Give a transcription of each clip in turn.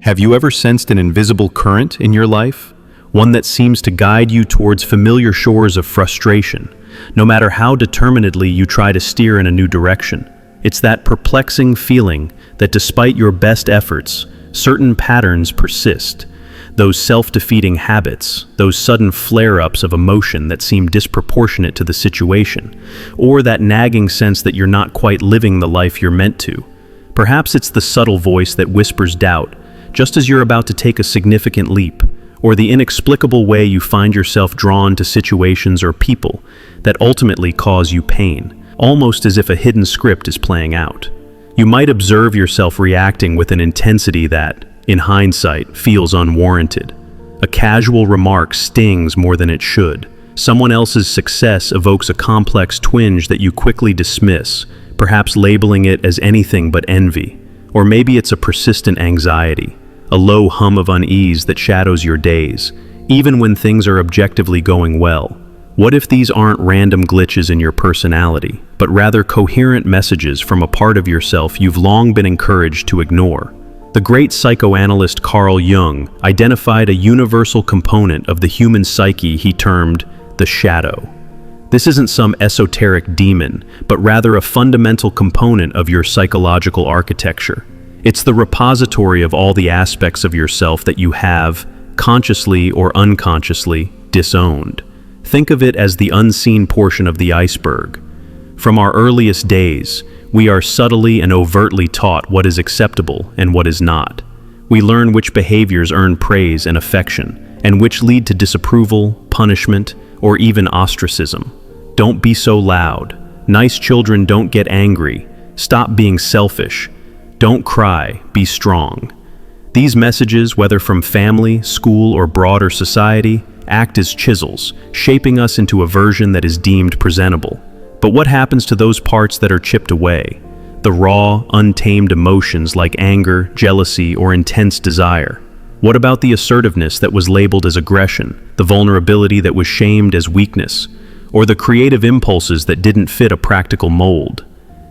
Have you ever sensed an invisible current in your life? One that seems to guide you towards familiar shores of frustration, no matter how determinedly you try to steer in a new direction. It's that perplexing feeling that despite your best efforts, certain patterns persist. Those self-defeating habits, those sudden flare-ups of emotion that seem disproportionate to the situation, or that nagging sense that you're not quite living the life you're meant to. Perhaps it's the subtle voice that whispers doubt, just as you're about to take a significant leap, or the inexplicable way you find yourself drawn to situations or people that ultimately cause you pain, almost as if a hidden script is playing out. You might observe yourself reacting with an intensity that, in hindsight, feels unwarranted. A casual remark stings more than it should. Someone else's success evokes a complex twinge that you quickly dismiss, perhaps labeling it as anything but envy. Or maybe it's a persistent anxiety, a low hum of unease that shadows your days, even when things are objectively going well. What if these aren't random glitches in your personality, but rather coherent messages from a part of yourself you've long been encouraged to ignore? The great psychoanalyst Carl Jung identified a universal component of the human psyche he termed the shadow. This isn't some esoteric demon, but rather a fundamental component of your psychological architecture. It's the repository of all the aspects of yourself that you have, consciously or unconsciously, disowned. Think of it as the unseen portion of the iceberg. From our earliest days, we are subtly and overtly taught what is acceptable and what is not. We learn which behaviors earn praise and affection, and which lead to disapproval, punishment, or even ostracism. Don't be so loud. Nice children don't get angry. Stop being selfish. Don't cry, be strong. These messages, whether from family, school, or broader society, act as chisels, shaping us into a version that is deemed presentable. But what happens to those parts that are chipped away? The raw, untamed emotions like anger, jealousy, or intense desire? What about the assertiveness that was labeled as aggression, the vulnerability that was shamed as weakness, or the creative impulses that didn't fit a practical mold?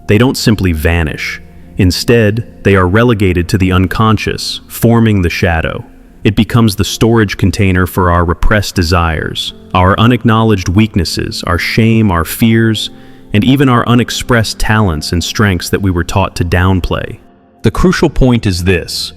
They don't simply vanish. Instead, they are relegated to the unconscious, forming the shadow. It becomes the storage container for our repressed desires, our unacknowledged weaknesses, our shame, our fears, and even our unexpressed talents and strengths that we were taught to downplay. The crucial point is this: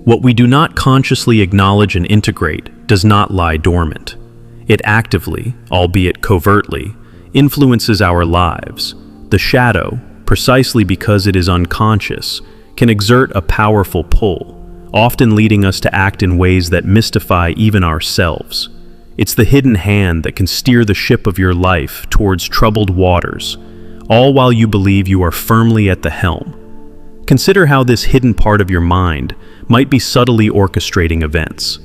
what we do not consciously acknowledge and integrate does not lie dormant. It actively, albeit covertly, influences our lives. The shadow, precisely because it is unconscious, can exert a powerful pull, often leading us to act in ways that mystify even ourselves. It's the hidden hand that can steer the ship of your life towards troubled waters, all while you believe you are firmly at the helm. Consider how this hidden part of your mind might be subtly orchestrating events.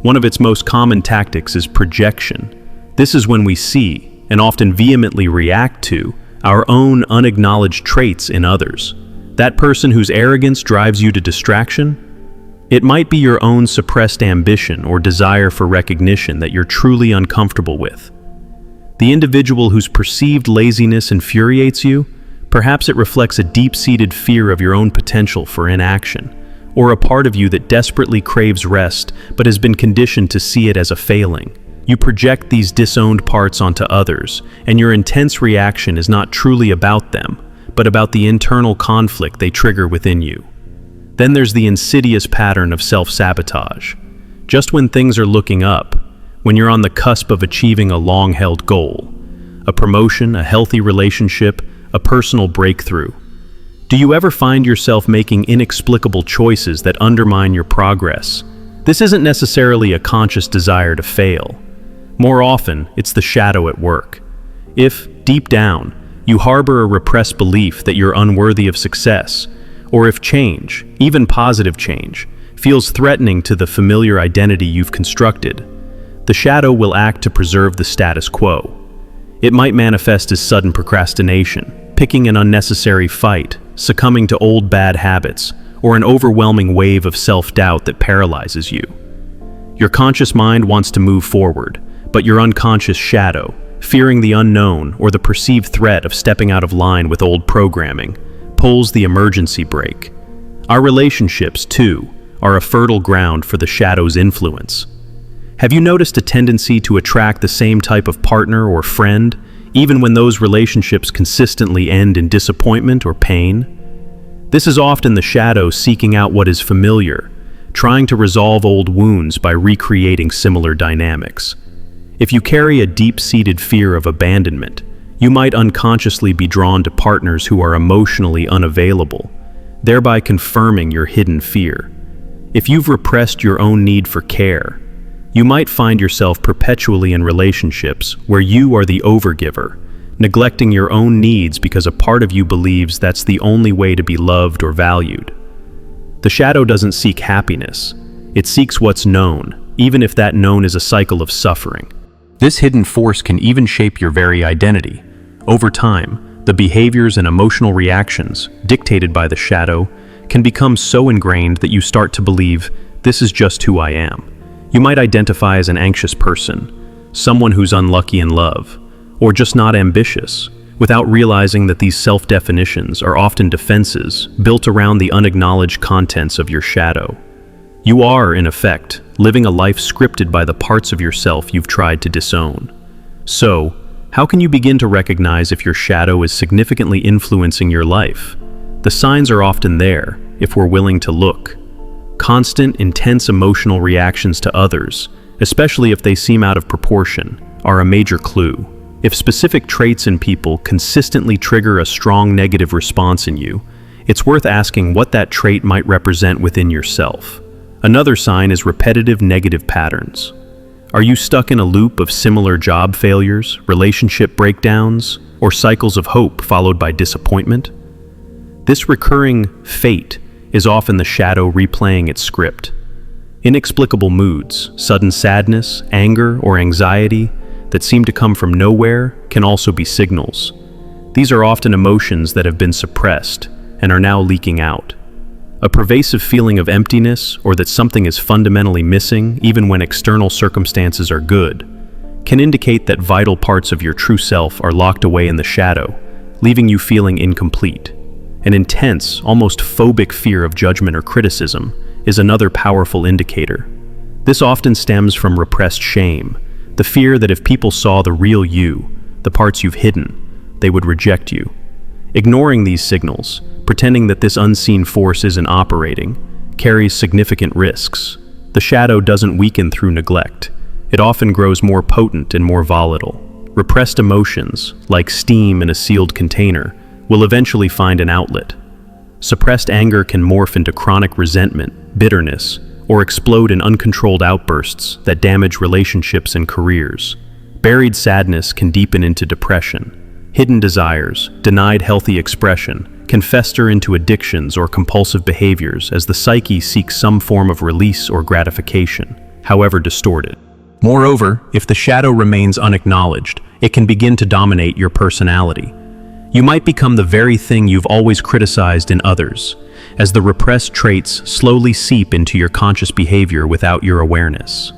One of its most common tactics is projection. This is when we see, and often vehemently react to, our own unacknowledged traits in others. That person whose arrogance drives you to distraction? It might be your own suppressed ambition or desire for recognition that you're truly uncomfortable with. The individual whose perceived laziness infuriates you, perhaps it reflects a deep-seated fear of your own potential for inaction, or a part of you that desperately craves rest but has been conditioned to see it as a failing. You project these disowned parts onto others, and your intense reaction is not truly about them, but about the internal conflict they trigger within you. Then there's the insidious pattern of self-sabotage. Just when things are looking up, when you're on the cusp of achieving a long-held goal, a promotion, a healthy relationship, a personal breakthrough, do you ever find yourself making inexplicable choices that undermine your progress? This isn't necessarily a conscious desire to fail. More often, it's the shadow at work. If, deep down, you harbor a repressed belief that you're unworthy of success, or if change, even positive change, feels threatening to the familiar identity you've constructed, the shadow will act to preserve the status quo. It might manifest as sudden procrastination, picking an unnecessary fight, succumbing to old bad habits, or an overwhelming wave of self-doubt that paralyzes you. Your conscious mind wants to move forward, but your unconscious shadow, fearing the unknown or the perceived threat of stepping out of line with old programming, pulls the emergency brake. Our relationships, too, are a fertile ground for the shadow's influence. Have you noticed a tendency to attract the same type of partner or friend, even when those relationships consistently end in disappointment or pain? This is often the shadow seeking out what is familiar, trying to resolve old wounds by recreating similar dynamics. If you carry a deep-seated fear of abandonment, you might unconsciously be drawn to partners who are emotionally unavailable, thereby confirming your hidden fear. If you've repressed your own need for care, you might find yourself perpetually in relationships where you are the overgiver, neglecting your own needs because a part of you believes that's the only way to be loved or valued. The shadow doesn't seek happiness. It seeks what's known, even if that known is a cycle of suffering. This hidden force can even shape your very identity. Over time, the behaviors and emotional reactions dictated by the shadow can become so ingrained that you start to believe, this is just who I am. You might identify as an anxious person, someone who's unlucky in love, or just not ambitious, without realizing that these self-definitions are often defenses built around the unacknowledged contents of your shadow. You are, in effect, living a life scripted by the parts of yourself you've tried to disown. So, how can you begin to recognize if your shadow is significantly influencing your life? The signs are often there, if we're willing to look. Constant, intense emotional reactions to others, especially if they seem out of proportion, are a major clue. If specific traits in people consistently trigger a strong negative response in you, it's worth asking what that trait might represent within yourself. Another sign is repetitive negative patterns. Are you stuck in a loop of similar job failures, relationship breakdowns, or cycles of hope followed by disappointment? This recurring fate is often the shadow replaying its script. Inexplicable moods, sudden sadness, anger, or anxiety that seem to come from nowhere can also be signals. These are often emotions that have been suppressed and are now leaking out. A pervasive feeling of emptiness or that something is fundamentally missing, even when external circumstances are good, can indicate that vital parts of your true self are locked away in the shadow, leaving you feeling incomplete. An intense, almost phobic fear of judgment or criticism is another powerful indicator. This often stems from repressed shame, the fear that if people saw the real you, the parts you've hidden, they would reject you. Ignoring these signals, pretending that this unseen force isn't operating, carries significant risks. The shadow doesn't weaken through neglect. It often grows more potent and more volatile. Repressed emotions, like steam in a sealed container, will eventually find an outlet. Suppressed anger can morph into chronic resentment, bitterness, or explode in uncontrolled outbursts that damage relationships and careers. Buried sadness can deepen into depression. Hidden desires, denied healthy expression, can fester into addictions or compulsive behaviors as the psyche seeks some form of release or gratification, however distorted. Moreover, if the shadow remains unacknowledged, it can begin to dominate your personality. You might become the very thing you've always criticized in others, as the repressed traits slowly seep into your conscious behavior without your awareness.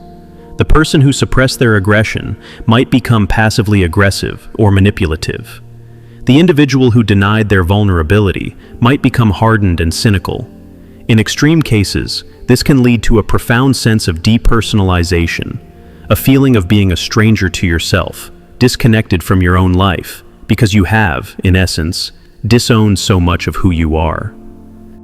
The person who suppressed their aggression might become passively aggressive or manipulative. The individual who denied their vulnerability might become hardened and cynical. In extreme cases, this can lead to a profound sense of depersonalization, a feeling of being a stranger to yourself, disconnected from your own life, because you have, in essence, disowned so much of who you are.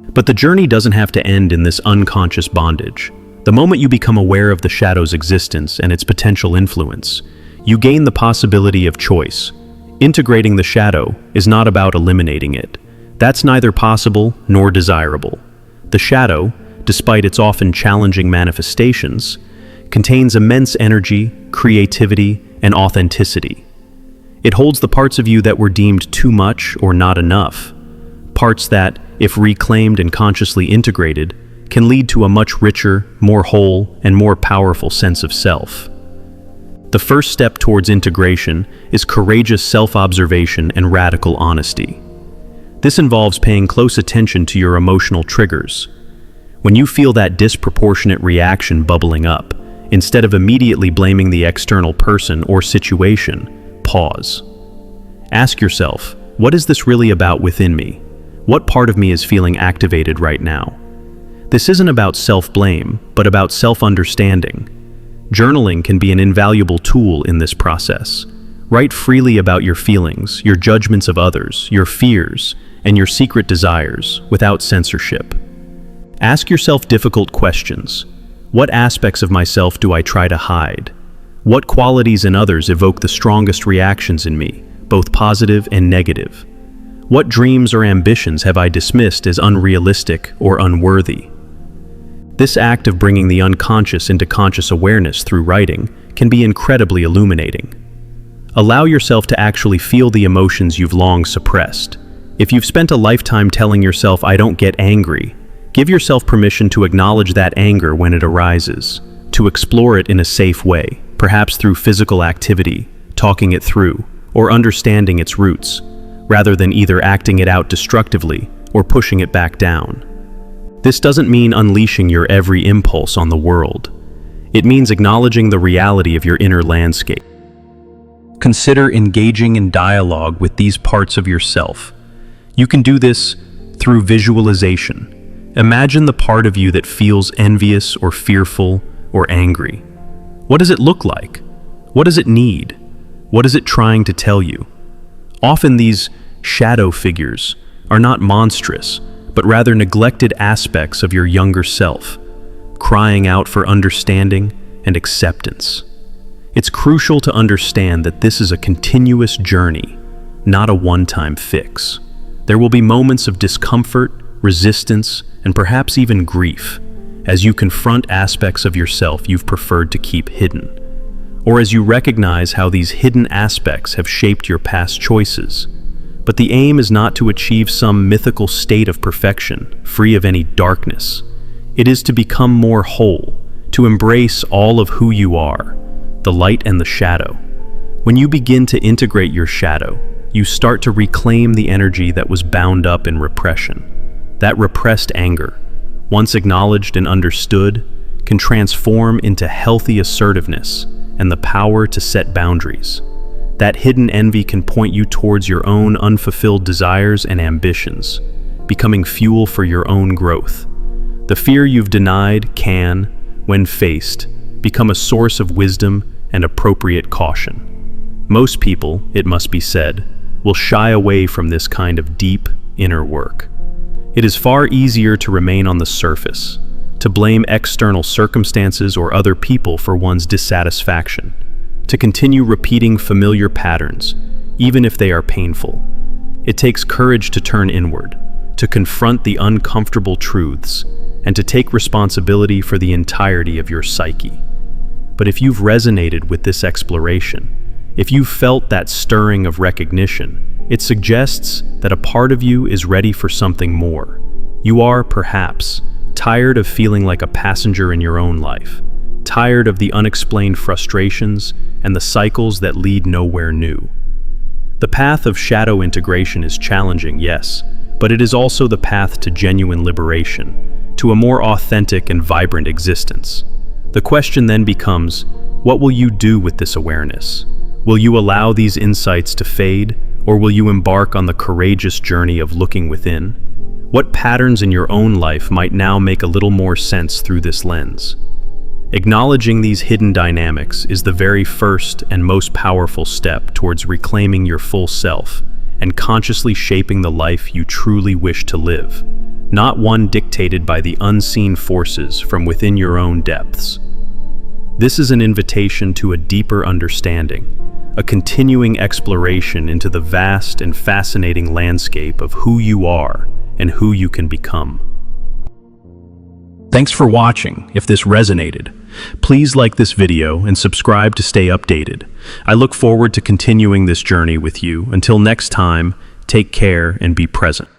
But the journey doesn't have to end in this unconscious bondage. The moment you become aware of the shadow's existence and its potential influence, you gain the possibility of choice. Integrating the shadow is not about eliminating it. That's neither possible nor desirable. The shadow, despite its often challenging manifestations, contains immense energy, creativity, and authenticity. It holds the parts of you that were deemed too much or not enough, parts that, if reclaimed and consciously integrated, can lead to a much richer, more whole, and more powerful sense of self. The first step towards integration is courageous self-observation and radical honesty. This involves paying close attention to your emotional triggers. When you feel that disproportionate reaction bubbling up, instead of immediately blaming the external person or situation, pause. Ask yourself, what is this really about within me? What part of me is feeling activated right now? This isn't about self-blame, but about self-understanding. Journaling can be an invaluable tool in this process. Write freely about your feelings, your judgments of others, your fears, and your secret desires, without censorship. Ask yourself difficult questions. What aspects of myself do I try to hide? What qualities in others evoke the strongest reactions in me, both positive and negative? What dreams or ambitions have I dismissed as unrealistic or unworthy? This act of bringing the unconscious into conscious awareness through writing can be incredibly illuminating. Allow yourself to actually feel the emotions you've long suppressed. If you've spent a lifetime telling yourself, "I don't get angry," give yourself permission to acknowledge that anger when it arises, to explore it in a safe way, perhaps through physical activity, talking it through, or understanding its roots, rather than either acting it out destructively or pushing it back down. This doesn't mean unleashing your every impulse on the world. It means acknowledging the reality of your inner landscape. Consider engaging in dialogue with these parts of yourself. You can do this through visualization. Imagine the part of you that feels envious or fearful or angry. What does it look like? What does it need? What is it trying to tell you? Often these shadow figures are not monstrous, but rather neglected aspects of your younger self, crying out for understanding and acceptance. It's crucial to understand that this is a continuous journey, not a one-time fix. There will be moments of discomfort, resistance, and perhaps even grief as you confront aspects of yourself you've preferred to keep hidden, or as you recognize how these hidden aspects have shaped your past choices. But the aim is not to achieve some mythical state of perfection, free of any darkness. It is to become more whole, to embrace all of who you are, the light and the shadow. When you begin to integrate your shadow, you start to reclaim the energy that was bound up in repression. That repressed anger, once acknowledged and understood, can transform into healthy assertiveness and the power to set boundaries. That hidden envy can point you towards your own unfulfilled desires and ambitions, becoming fuel for your own growth. The fear you've denied can, when faced, become a source of wisdom and appropriate caution. Most people, it must be said, will shy away from this kind of deep, inner work. It is far easier to remain on the surface, to blame external circumstances or other people for one's dissatisfaction, to continue repeating familiar patterns, even if they are painful. It takes courage to turn inward, to confront the uncomfortable truths, and to take responsibility for the entirety of your psyche. But if you've resonated with this exploration, if you've felt that stirring of recognition, it suggests that a part of you is ready for something more. You are, perhaps, tired of feeling like a passenger in your own life, tired of the unexplained frustrations and the cycles that lead nowhere new. The path of shadow integration is challenging, yes, but it is also the path to genuine liberation, to a more authentic and vibrant existence. The question then becomes, what will you do with this awareness? Will you allow these insights to fade, or will you embark on the courageous journey of looking within? What patterns in your own life might now make a little more sense through this lens? Acknowledging these hidden dynamics is the very first and most powerful step towards reclaiming your full self and consciously shaping the life you truly wish to live, not one dictated by the unseen forces from within your own depths. This is an invitation to a deeper understanding, a continuing exploration into the vast and fascinating landscape of who you are and who you can become. Thanks for watching. If this resonated, please like this video and subscribe to stay updated. I look forward to continuing this journey with you. Until next time, take care and be present.